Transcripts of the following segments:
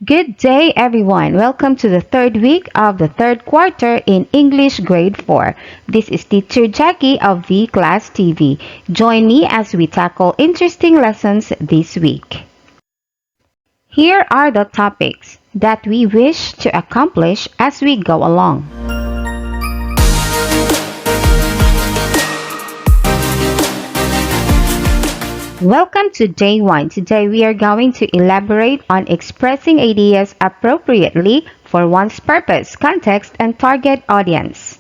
Good day, everyone. Welcome to the third week of the third quarter in English Grade 4. This is Teacher Jackie of V Class TV. Join me as we tackle interesting lessons this week. Here are the topics that we wish to accomplish as we go along. Welcome to day 1. Today we are going to elaborate on expressing ideas appropriately for one's purpose, context, and target audience.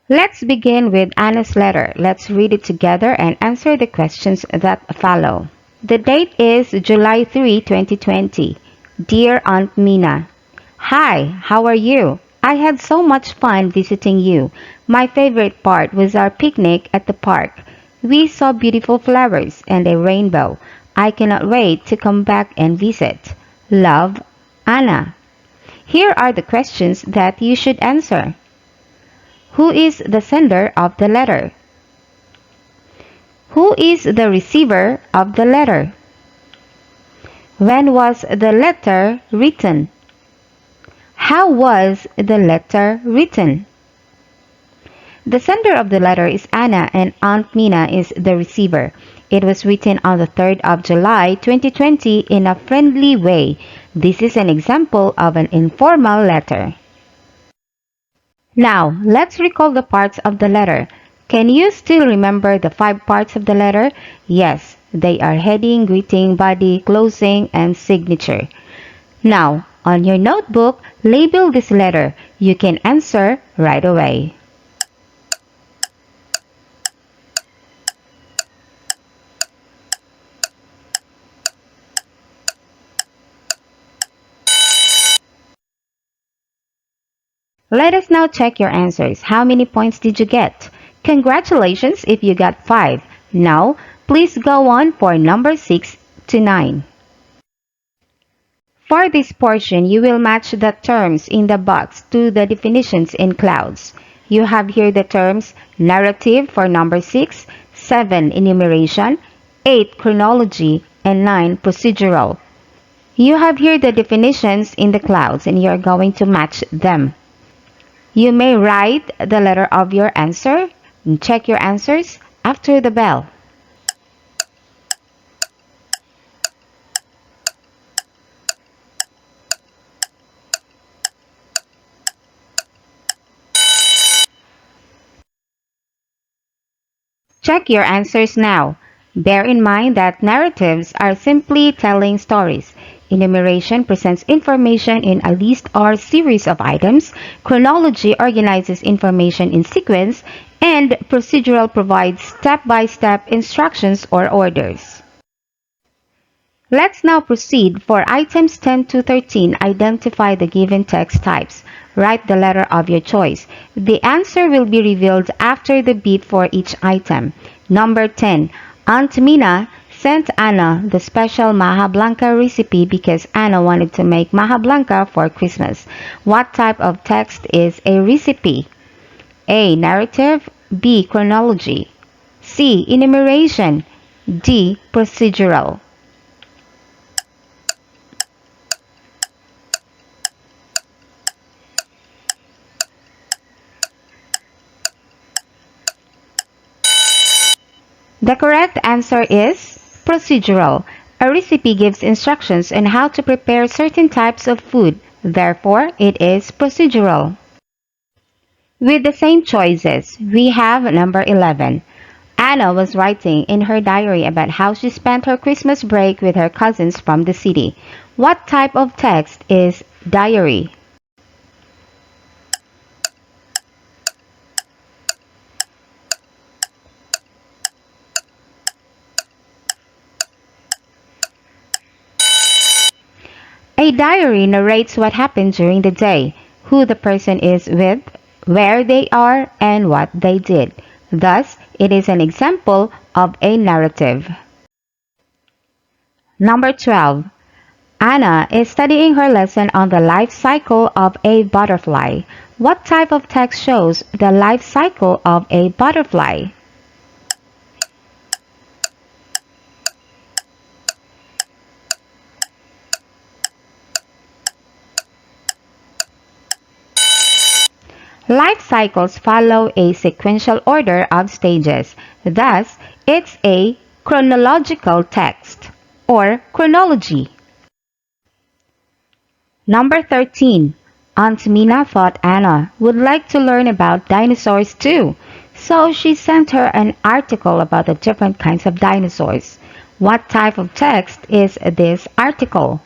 Let's begin with Anna's letter. Let's read it together and answer the questions that follow. The date is July 3, 2020. Dear Aunt Mina, Hi, how are you? I had so much fun visiting you. My favorite part was our picnic at the park. We saw beautiful flowers and a rainbow. I cannot wait to come back and visit. Love, Anna. Here are the questions that you should answer. Who is the sender of the letter? Who is the receiver of the letter? When was the letter written? How was the letter written? The sender of the letter is Anna and Aunt Mina is the receiver. It was written on the 3rd of July 2020 in a friendly way. This is an example of an informal letter. Now, let's recall the parts of the letter. Can you still remember the 5 parts of the letter? Yes, they are heading, greeting, body, closing, and signature. Now, on your notebook, label this letter. You can answer right away. Let us now check your answers. How many points did you get? Congratulations if you got 5. Now, please go on for number 6 to 9. For this portion, you will match the terms in the box to the definitions in clouds. You have here the terms narrative for number 6, 7 enumeration, 8 chronology, and 9 procedural. You have here the definitions in the clouds and you are going to match them. You may write the letter of your answer and check your answers after the bell. Check your answers now. Bear in mind that narratives are simply telling stories. Enumeration presents information in a list or series of items. Chronology organizes information in sequence. And procedural provides step-by-step instructions or orders. Let's now proceed. For items 10 to 13, identify the given text types. Write the letter of your choice. The answer will be revealed after the beep for each item. Number 10. Aunt Mina sent Anna the special Maja Blanca recipe because Anna wanted to make Maja Blanca for Christmas. What type of text is a recipe? A. Narrative. B. Chronology. C. Enumeration. D. Procedural. The correct answer is procedural. A recipe gives instructions on how to prepare certain types of food. Therefore, it is procedural. With the same choices, we have number 11. Anna was writing in her diary about how she spent her Christmas break with her cousins from the city. What type of text is diary? A diary narrates what happened during the day, who the person is with, where they are, and what they did. Thus, it is an example of a narrative. Number 12. Anna is studying her lesson on the life cycle of a butterfly. What type of text shows the life cycle of a butterfly? Life cycles follow a sequential order of stages. Thus, it's a chronological text or chronology. Number 13. Aunt Mina thought Anna would like to learn about dinosaurs too, so she sent her an article about the different kinds of dinosaurs. What type of text is this article?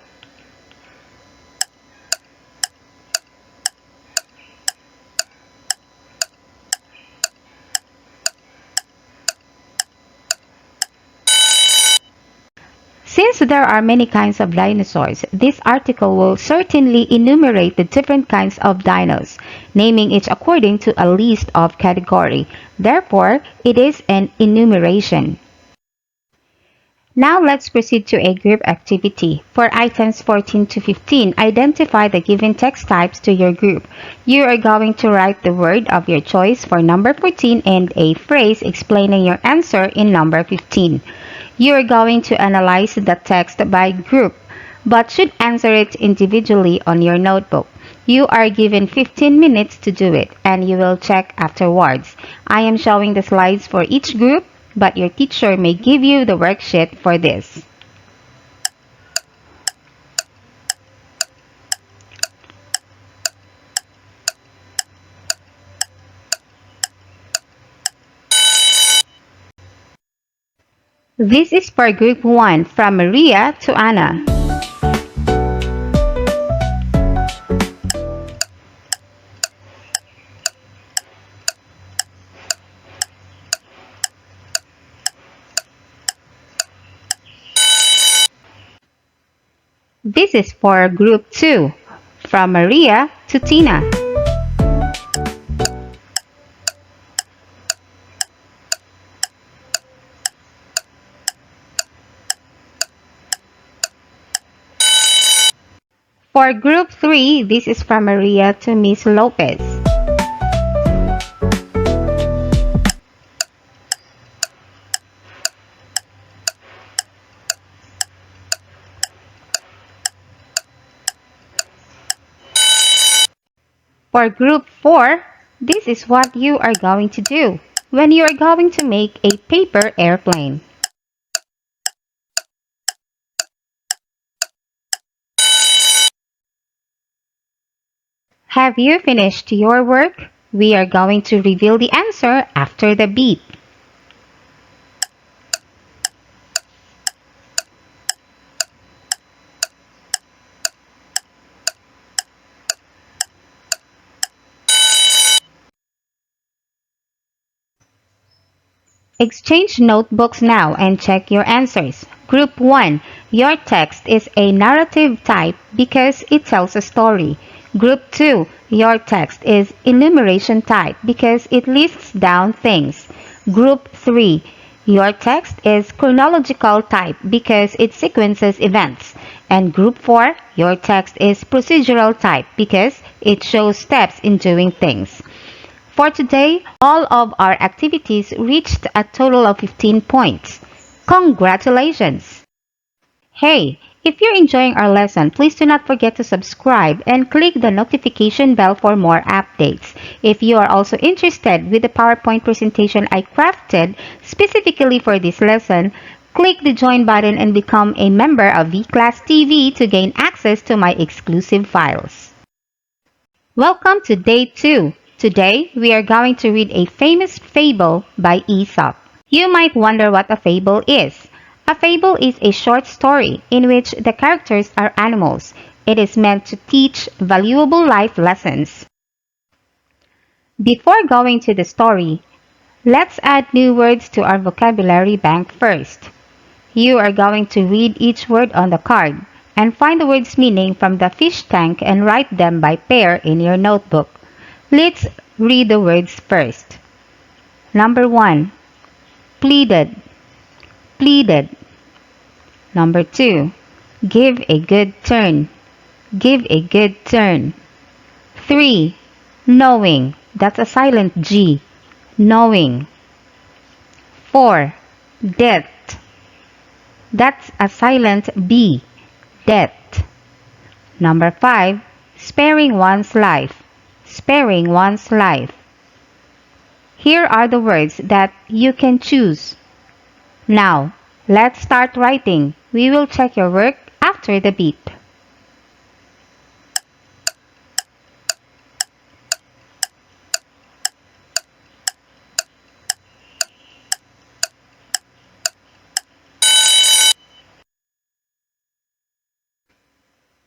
Since there are many kinds of dinosaurs, this article will certainly enumerate the different kinds of dinos, naming each according to a list of category. Therefore, it is an enumeration. Now let's proceed to a group activity. For items 14 to 15, identify the given text types to your group. You are going to write the word of your choice for number 14 and a phrase explaining your answer in number 15. You are going to analyze the text by group, but should answer it individually on your notebook. You are given 15 minutes to do it, and you will check afterwards. I am showing the slides for each group, but your teacher may give you the worksheet for this. This is for Group 1 from Maria to Anna. This is for Group 2 from Maria to Tina. For Group 3, this is from Maria to Miss Lopez. For Group 4, this is what you are going to do when you are going to make a paper airplane. Have you finished your work? We are going to reveal the answer after the beep. Exchange notebooks now and check your answers. Group 1. Your text is a narrative type because it tells a story. Group 2. Your text is enumeration type because it lists down things. Group 3. Your text is chronological type because it sequences events. And Group 4. Your text is procedural type because it shows steps in doing things. For today, all of our activities reached a total of 15 points. Congratulations! Hey, if you're enjoying our lesson, please do not forget to subscribe and click the notification bell for more updates. If you are also interested with the PowerPoint presentation I crafted specifically for this lesson, click the join button and become a member of V-Class TV to gain access to my exclusive files. Welcome to Day 2. Today, we are going to read a famous fable by Aesop. You might wonder what a fable is. A fable is a short story in which the characters are animals. It is meant to teach valuable life lessons. Before going to the story, let's add new words to our vocabulary bank first. You are going to read each word on the card and find the word's meaning from the fish tank and write them by pair in your notebook. Let's read the words first. Number 1. Pleaded. Pleaded. Number 2. Give a good turn. Give a good turn. 3. Knowing. That's a silent G. Knowing. 4. Death. That's a silent B. Death. Number 5. Sparing one's life. sparing one's life. Here are the words that you can choose. Now, let's start writing. We will check your work after the beep.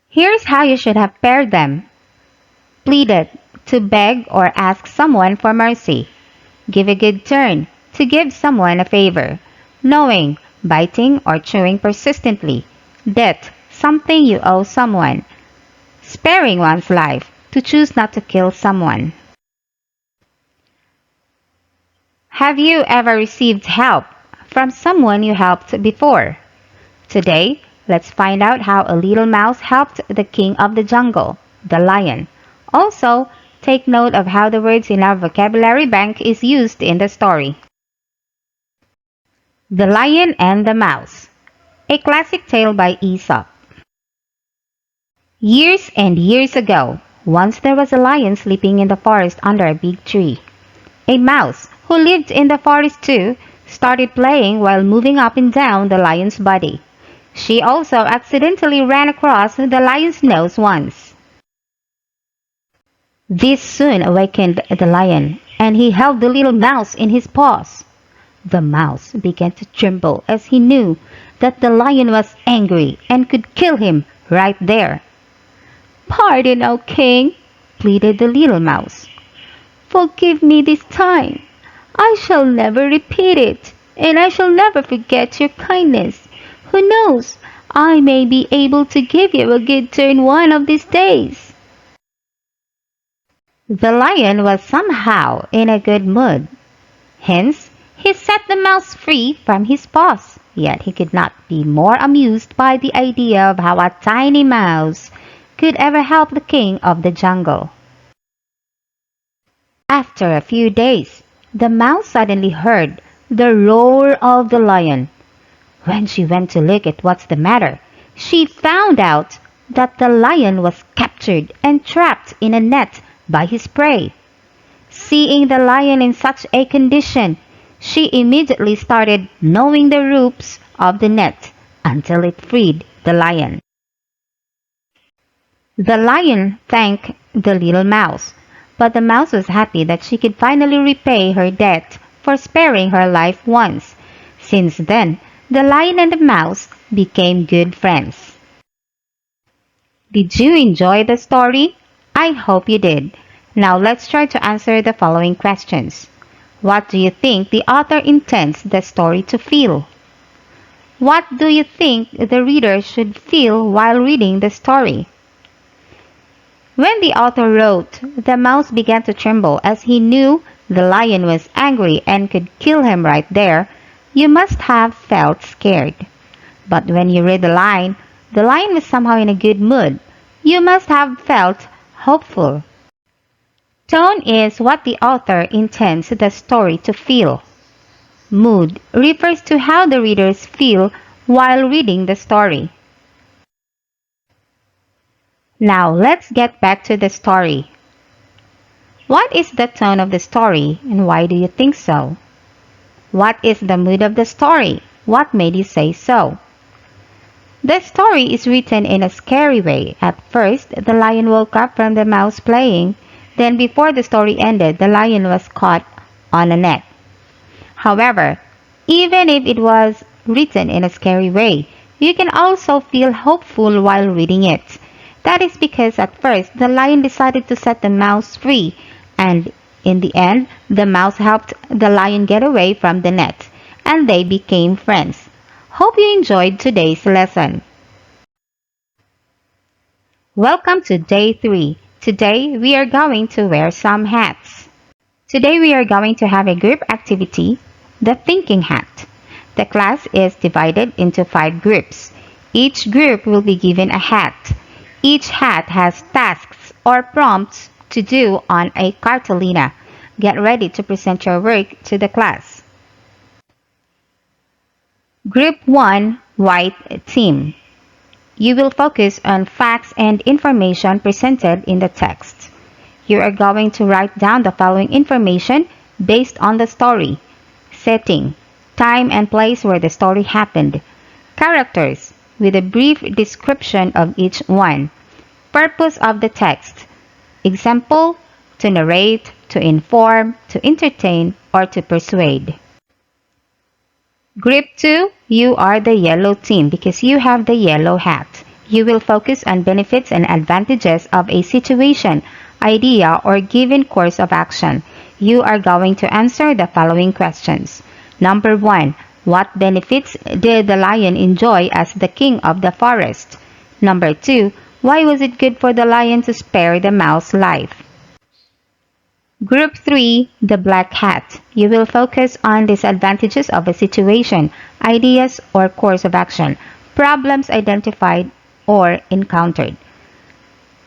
Here's how you should have paired them. Pleaded, to beg or ask someone for mercy. Give a good turn, to give someone a favor. Knowing, biting or chewing persistently. Debt, something you owe someone. Sparing one's life, to choose not to kill someone. Have you ever received help from someone you helped before? Today, let's find out how a little mouse helped the king of the jungle, the lion. Also, take note of how the words in our vocabulary bank is used in the story. The Lion and the Mouse, a classic tale by Aesop. Years and years ago, once there was a lion sleeping in the forest under a big tree. A mouse, who lived in the forest too, started playing while moving up and down the lion's body. She also accidentally ran across the lion's nose once. This soon awakened the lion, and he held the little mouse in his paws. The mouse began to tremble as he knew that the lion was angry and could kill him right there. "Pardon, O king," pleaded the little mouse. "Forgive me this time. I shall never repeat it, and I shall never forget your kindness. Who knows, I may be able to give you a good turn one of these days." The lion was somehow in a good mood. Hence, he set the mouse free from his paws. Yet he could not be more amused by the idea of how a tiny mouse could ever help the king of the jungle. After a few days, the mouse suddenly heard the roar of the lion. When she went to look at what's the matter, she found out that the lion was captured and trapped in a net by his prey. Seeing the lion in such a condition, she immediately started gnawing the ropes of the net until it freed the lion. The lion thanked the little mouse, but the mouse was happy that she could finally repay her debt for sparing her life once. Since then, the lion and the mouse became good friends. Did you enjoy the story? I hope you did. Now let's try to answer the following questions. What do you think the author intends the story to feel? What do you think the reader should feel while reading the story? When the author wrote, the mouse began to tremble as he knew the lion was angry and could kill him right there. You must have felt scared. But when you read the lion was somehow in a good mood. You must have felt hopeful. Tone is what the author intends the story to feel. Mood refers to how the readers feel while reading the story. Now let's get back to the story. What is the tone of the story and why do you think so? What is the mood of the story? What made you say so? The story is written in a scary way. At first, the lion woke up from the mouse playing. Then before the story ended, the lion was caught on a net. However, even if it was written in a scary way, you can also feel hopeful while reading it. That is because at first, the lion decided to set the mouse free, and in the end, the mouse helped the lion get away from the net, and they became friends. Hope you enjoyed today's lesson. Welcome to day 3. Today, we are going to wear some hats. Today, we are going to have a group activity, the thinking hat. The class is divided into 5 groups. Each group will be given a hat. Each hat has tasks or prompts to do on a cartolina. Get ready to present your work to the class. Group 1, White Team. You will focus on facts and information presented in the text. You are going to write down the following information based on the story: setting, time and place where the story happened, characters, with a brief description of each one, purpose of the text, example, to narrate, to inform, to entertain, or to persuade. Group 2, you are the yellow team because you have the yellow hat. You will focus on benefits and advantages of a situation, idea, or given course of action. You are going to answer the following questions. Number 1, what benefits did the lion enjoy as the king of the forest? Number 2, why was it good for the lion to spare the mouse's life? Group 3, the black hat. You will focus on disadvantages of a situation, ideas or course of action, problems identified or encountered.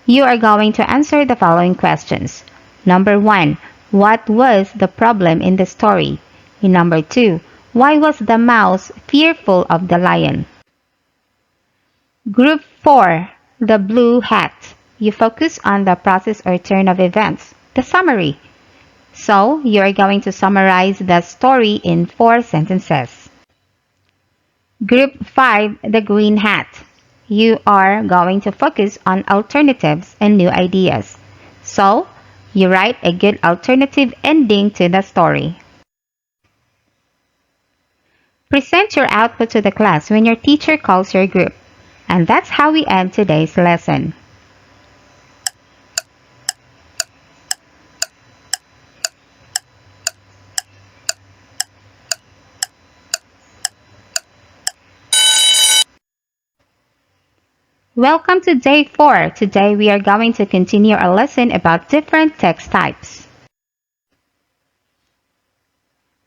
You are going to answer the following questions. Number 1, what was the problem in the story? And number 2, why was the mouse fearful of the lion? Group 4, the blue hat. You focus on the process or turn of events, the summary. So, you are going to summarize the story in 4 sentences. Group 5, the green hat. You are going to focus on alternatives and new ideas. So, you write a good alternative ending to the story. Present your output to the class when your teacher calls your group. And that's how we end today's lesson. Welcome to day 4. Today we are going to continue our lesson about different text types.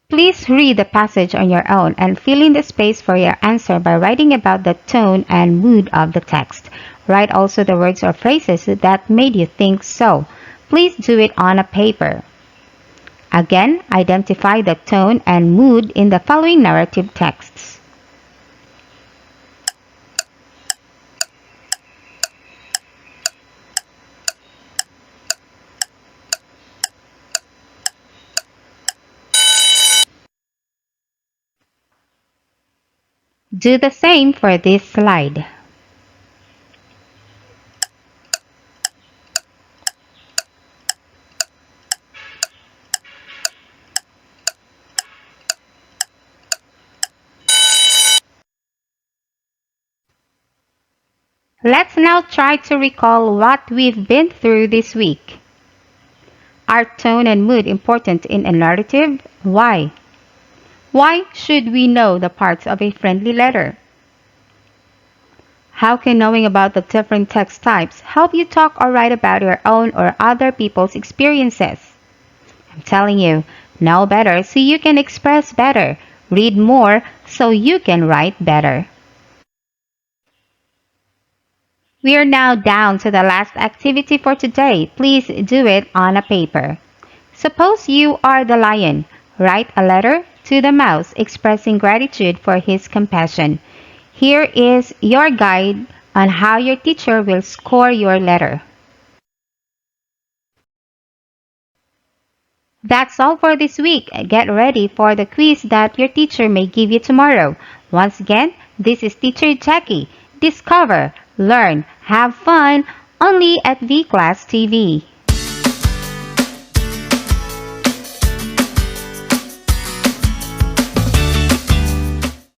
Please read the passage on your own and fill in the space for your answer by writing about the tone and mood of the text. Write also the words or phrases that made you think so. Please do it on a paper. Again, identify the tone and mood in the following narrative texts. Do the same for this slide. Let's now try to recall what we've been through this week. Are tone and mood important in a narrative? Why? Why should we know the parts of a friendly letter? How can knowing about the different text types help you talk or write about your own or other people's experiences? I'm telling you, know better so you can express better. Read more so you can write better. We are now down to the last activity for today. Please do it on a paper. Suppose you are the lion. Write a letter to the mouse expressing gratitude for his compassion. Here is your guide on how your teacher will score your letter. That's all for this week. Get ready for the quiz that your teacher may give you tomorrow. Once again, this is Teacher Jackie. Discover, learn, have fun, only at V-Class TV.